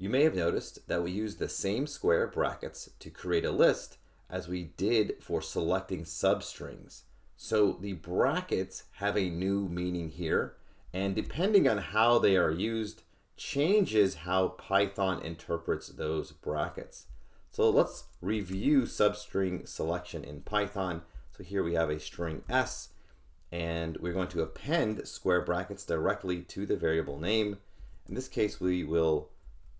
You may have noticed that we use the same square brackets to create a list as we did for selecting substrings. So the brackets have a new meaning here, and depending on how they are used, changes how Python interprets those brackets. So let's review substring selection in Python. So here we have a string s, and we're going to append square brackets directly to the variable name. In this case, we will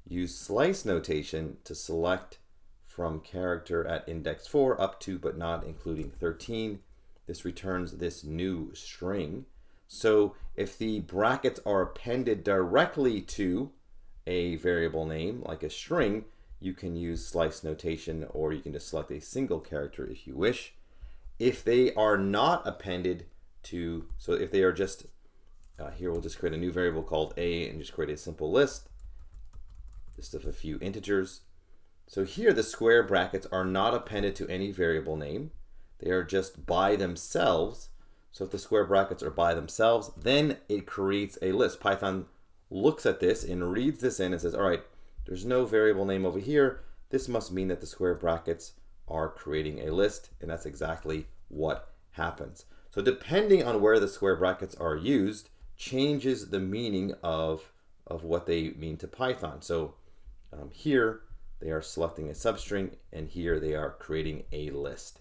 use slice notation to select from character at index 4 up to but not including 13. This returns this new string. So if the brackets are appended directly to a variable name, like a string, you can use slice notation, or you can just select a single character if you wish. If they are not appended to, so if they are just, here we'll just create a new variable called a and just create a simple list, just of a few integers. So here the square brackets are not appended to any variable name. They are just by themselves. So if the square brackets are by themselves, then it creates a list. Python looks at this and reads this in and says, all right, there's no variable name over here. This must mean that the square brackets are creating a list, and that's exactly what happens. So depending on where the square brackets are used, changes the meaning of what they mean to Python. So here they are selecting a substring, and here they are creating a list.